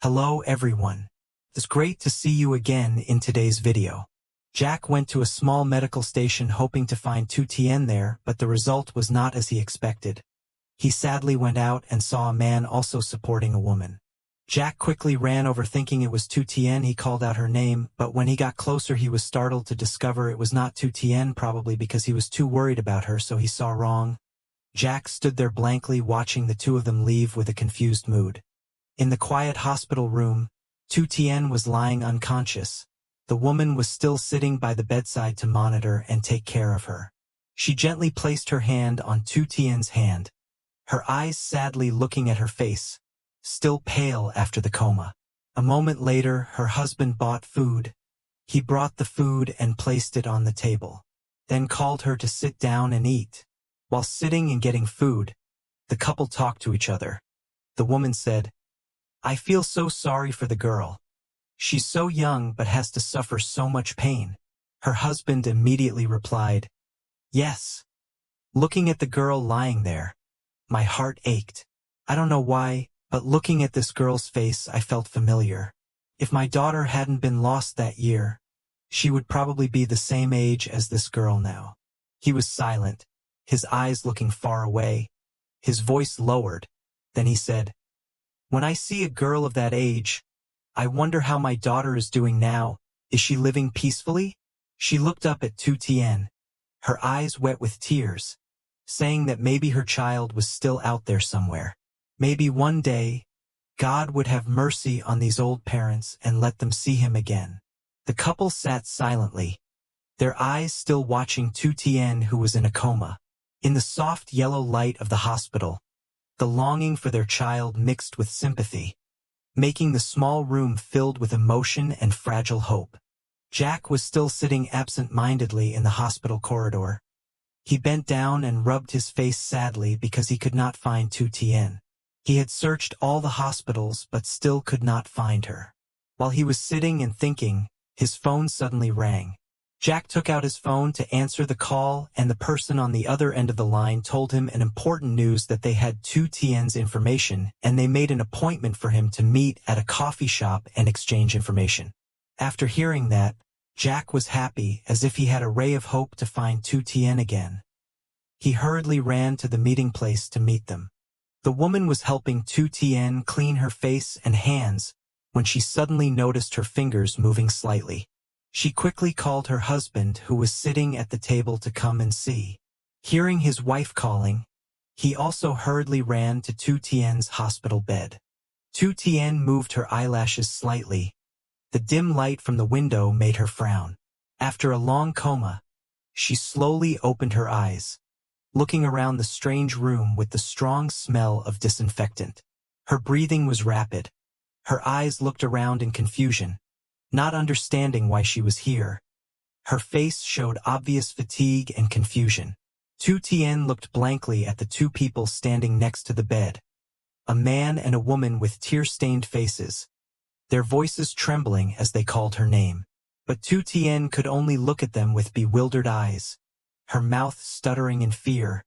Hello everyone. It's great to see you again in today's video. Jack went to a small medical station hoping to find Tu Tien there, but the result was not as he expected. He sadly went out and saw a man also supporting a woman. Jack quickly ran over thinking it was Tu Tien. He called out her name, but when he got closer he was startled to discover it was not Tu Tien, probably because he was too worried about her, so he saw wrong. Jack stood there blankly watching the two of them leave with a confused mood. In the quiet hospital room, Tu Tien was lying unconscious. The woman was still sitting by the bedside to monitor and take care of her. She gently placed her hand on Tu Tien's hand, her eyes sadly looking at her face, still pale after the coma. A moment later, her husband bought food. He brought the food and placed it on the table, then called her to sit down and eat. While sitting and getting food, the couple talked to each other. The woman said, "I feel so sorry for the girl. She's so young but has to suffer so much pain." Her husband immediately replied, "Yes." Looking at the girl lying there, my heart ached. I don't know why, but looking at this girl's face I felt familiar. If my daughter hadn't been lost that year, she would probably be the same age as this girl now. He was silent, his eyes looking far away, his voice lowered. Then he said, "When I see a girl of that age, I wonder how my daughter is doing now. Is she living peacefully?" She looked up at Tu Tien, her eyes wet with tears, saying that maybe her child was still out there somewhere. Maybe one day, God would have mercy on these old parents and let them see him again. The couple sat silently, their eyes still watching Tu Tien, who was in a coma. In the soft yellow light of the hospital, the longing for their child mixed with sympathy, making the small room filled with emotion and fragile hope. Jack was still sitting absent-mindedly in the hospital corridor. He bent down and rubbed his face sadly because he could not find Tu Tien. He had searched all the hospitals but still could not find her. While he was sitting and thinking, his phone suddenly rang. Jack took out his phone to answer the call, and the person on the other end of the line told him an important news that they had Tu Tien's information, and they made an appointment for him to meet at a coffee shop and exchange information. After hearing that, Jack was happy, as if he had a ray of hope to find Tu Tien again. He hurriedly ran to the meeting place to meet them. The woman was helping Tu Tien clean her face and hands when she suddenly noticed her fingers moving slightly. She quickly called her husband, who was sitting at the table, to come and see. Hearing his wife calling, he also hurriedly ran to Tu Tien's hospital bed. Tu Tien moved her eyelashes slightly. The dim light from the window made her frown. After a long coma, she slowly opened her eyes, looking around the strange room with the strong smell of disinfectant. Her breathing was rapid. Her eyes looked around in confusion, not understanding why she was here. Her face showed obvious fatigue and confusion. Tu Tien looked blankly at the two people standing next to the bed, a man and a woman with tear-stained faces, their voices trembling as they called her name. But Tu Tien could only look at them with bewildered eyes, her mouth stuttering in fear.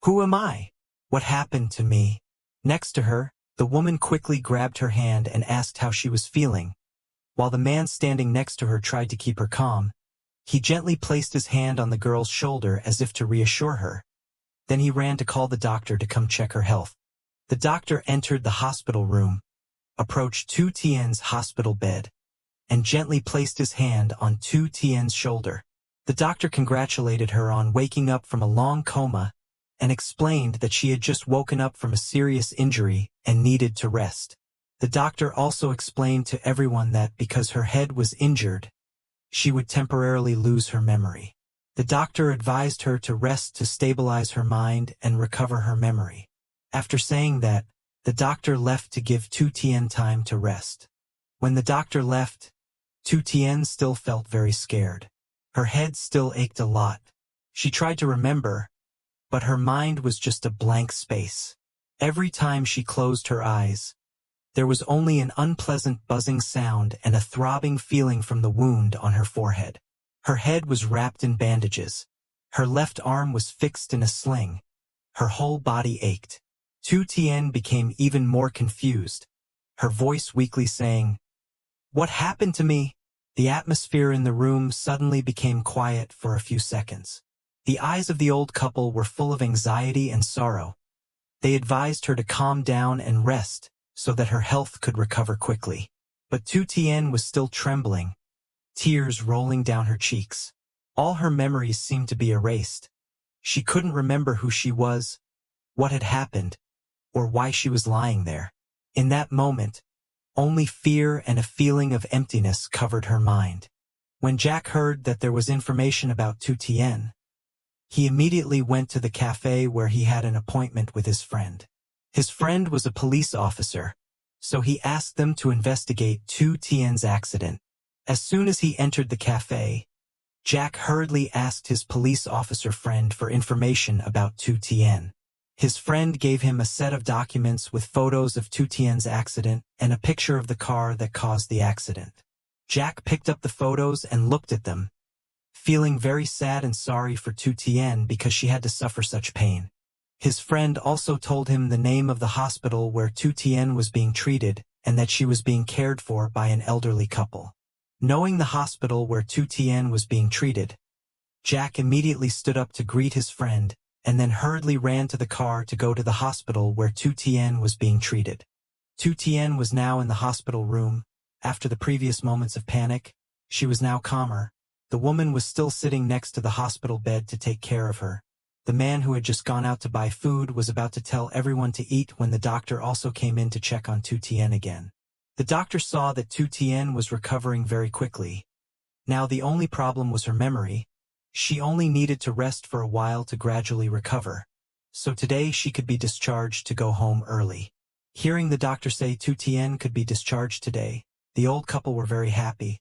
"Who am I? What happened to me?" Next to her, the woman quickly grabbed her hand and asked how she was feeling. While the man standing next to her tried to keep her calm, he gently placed his hand on the girl's shoulder as if to reassure her. Then he ran to call the doctor to come check her health. The doctor entered the hospital room, approached Tu Tien's hospital bed, and gently placed his hand on Tu Tien's shoulder. The doctor congratulated her on waking up from a long coma and explained that she had just woken up from a serious injury and needed to rest. The doctor also explained to everyone that because her head was injured, she would temporarily lose her memory. The doctor advised her to rest to stabilize her mind and recover her memory. After saying that, the doctor left to give Tu Tien time to rest. When the doctor left, Tu Tien still felt very scared. Her head still ached a lot. She tried to remember, but her mind was just a blank space. Every time she closed her eyes, there was only an unpleasant buzzing sound and a throbbing feeling from the wound on her forehead. Her head was wrapped in bandages. Her left arm was fixed in a sling. Her whole body ached. Tu Tien became even more confused. her voice weakly saying, "What happened to me?" The atmosphere in the room suddenly became quiet for a few seconds. The eyes of the old couple were full of anxiety and sorrow. They advised her to calm down and rest so that her health could recover quickly. But Tu Tien was still trembling, tears rolling down her cheeks. All her memories seemed to be erased. She couldn't remember who she was, what had happened, or why she was lying there. In that moment, only fear and a feeling of emptiness covered her mind. When Jack heard that there was information about Tu Tien, he immediately went to the cafe where he had an appointment with his friend. His friend was a police officer, so he asked them to investigate Tu Tien's accident. As soon as he entered the cafe, Jack hurriedly asked his police officer friend for information about Tu Tien. His friend gave him a set of documents with photos of Tu Tien's accident and a picture of the car that caused the accident. Jack picked up the photos and looked at them, feeling very sad and sorry for Tu Tien because she had to suffer such pain. His friend also told him the name of the hospital where Tu Tien was being treated and that she was being cared for by an elderly couple. Knowing the hospital where Tu Tien was being treated, Jack immediately stood up to greet his friend and then hurriedly ran to the car to go to the hospital where Tu Tien was being treated. Tu Tien was now in the hospital room. After the previous moments of panic, she was now calmer. The woman was still sitting next to the hospital bed to take care of her. The man who had just gone out to buy food was about to tell everyone to eat when the doctor also came in to check on Tu Tien again. The doctor saw that Tu Tien was recovering very quickly. Now the only problem was her memory. She only needed to rest for a while to gradually recover. So today she could be discharged to go home early. Hearing the doctor say Tu Tien could be discharged today, the old couple were very happy.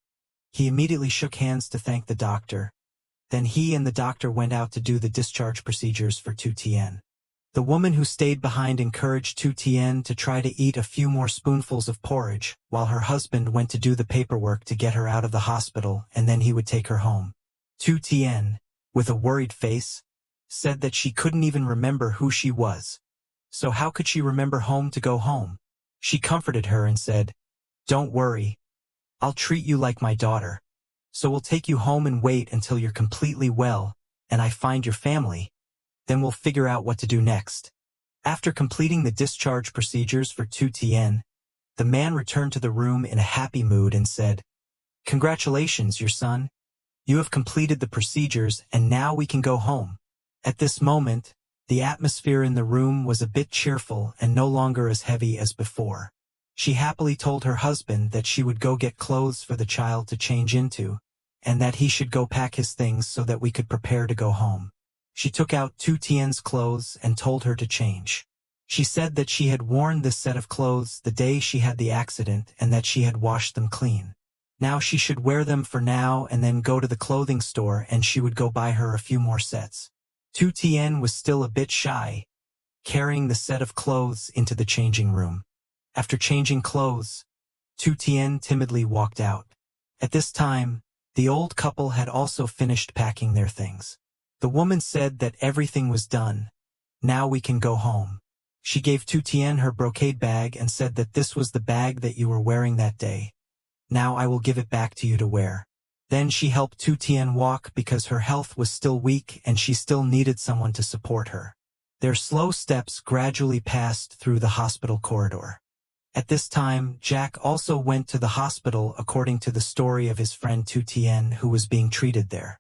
He immediately shook hands to thank the doctor. Then he and the doctor went out to do the discharge procedures for Tu Tien. The woman who stayed behind encouraged Tu Tien to try to eat a few more spoonfuls of porridge, while her husband went to do the paperwork to get her out of the hospital, and then he would take her home. Tu Tien, with a worried face, said that she couldn't even remember who she was. So how could she remember home to go home? She comforted her and said, "Don't worry. I'll treat you like my daughter. So we'll take you home and wait until you're completely well, and I find your family. Then we'll figure out what to do next." After completing the discharge procedures for Tu Tien, the man returned to the room in a happy mood and said, "Congratulations, your son. You have completed the procedures and now we can go home." At this moment, the atmosphere in the room was a bit cheerful and no longer as heavy as before. She happily told her husband that she would go get clothes for the child to change into, and that he should go pack his things so that we could prepare to go home. She took out Tu Tien's clothes and told her to change. She said that she had worn this set of clothes the day she had the accident and that she had washed them clean. Now she should wear them for now and then go to the clothing store and she would go buy her a few more sets. Tu Tien was still a bit shy, carrying the set of clothes into the changing room. After changing clothes, Tu Tien timidly walked out. At this time, the old couple had also finished packing their things. The woman said that everything was done. "Now we can go home." She gave Tu Tien her brocade bag and said that this was the bag that you were wearing that day. "Now I will give it back to you to wear." Then she helped Tu Tien walk because her health was still weak and she still needed someone to support her. Their slow steps gradually passed through the hospital corridor. At this time, Jack also went to the hospital according to the story of his friend Tu Tien who was being treated there.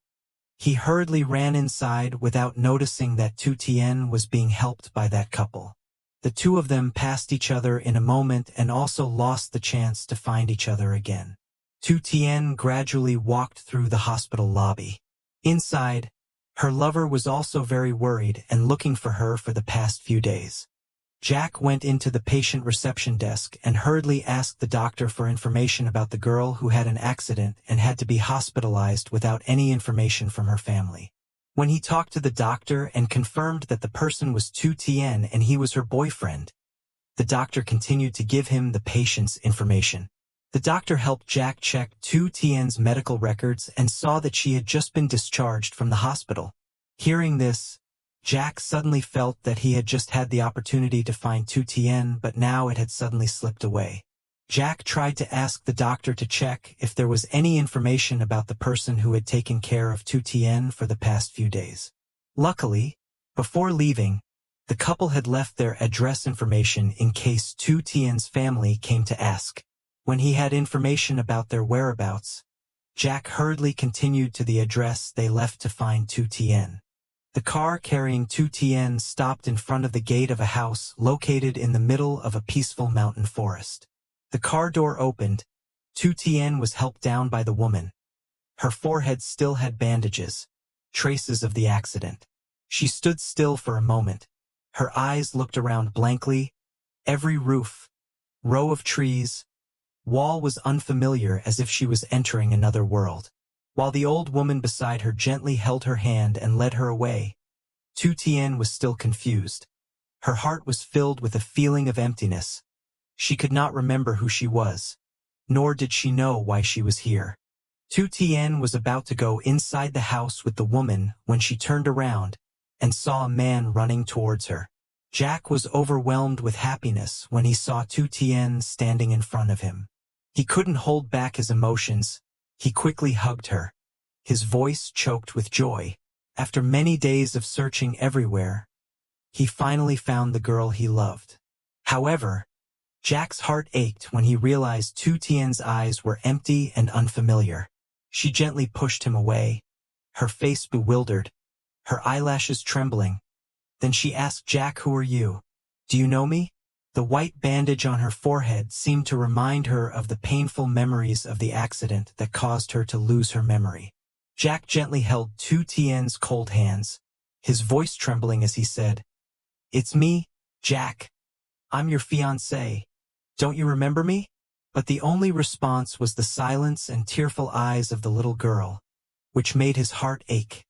He hurriedly ran inside without noticing that Tu Tien was being helped by that couple. The two of them passed each other in a moment and also lost the chance to find each other again. Tu Tien gradually walked through the hospital lobby. Inside, her lover was also very worried and looking for her for the past few days. Jack went into the patient reception desk and hurriedly asked the doctor for information about the girl who had an accident and had to be hospitalized without any information from her family. When he talked to the doctor and confirmed that the person was Tu Tien and he was her boyfriend, the doctor continued to give him the patient's information. The doctor helped Jack check Tu Tien's medical records and saw that she had just been discharged from the hospital. Hearing this, Jack suddenly felt that he had just had the opportunity to find Tu Tien, but now it had suddenly slipped away. Jack tried to ask the doctor to check if there was any information about the person who had taken care of Tu Tien for the past few days. Luckily, before leaving, the couple had left their address information in case Tu Tien's family came to ask. When he had information about their whereabouts, Jack hurriedly continued to the address they left to find Tu Tien. The car carrying Tu Tien stopped in front of the gate of a house located in the middle of a peaceful mountain forest. The car door opened. Tu Tien was helped down by the woman. Her forehead still had bandages, traces of the accident. She stood still for a moment. Her eyes looked around blankly. Every roof, row of trees, wall was unfamiliar, as if she was entering another world. While the old woman beside her gently held her hand and led her away, Tu Tien was still confused. Her heart was filled with a feeling of emptiness. She could not remember who she was, nor did she know why she was here. Tu Tien was about to go inside the house with the woman when she turned around and saw a man running towards her. Jack was overwhelmed with happiness when he saw Tu Tien standing in front of him. He couldn't hold back his emotions. He quickly hugged her. His voice choked with joy. After many days of searching everywhere, he finally found the girl he loved. However, Jack's heart ached when he realized Tu Tien's eyes were empty and unfamiliar. She gently pushed him away, her face bewildered, her eyelashes trembling. Then she asked Jack, "Who are you? Do you know me?" The white bandage on her forehead seemed to remind her of the painful memories of the accident that caused her to lose her memory. Jack gently held Tu Tien's cold hands, his voice trembling as he said, "It's me, Jack. I'm your fiancé. Don't you remember me?" But the only response was the silence and tearful eyes of the little girl, which made his heart ache.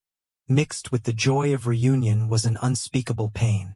Mixed with the joy of reunion was an unspeakable pain.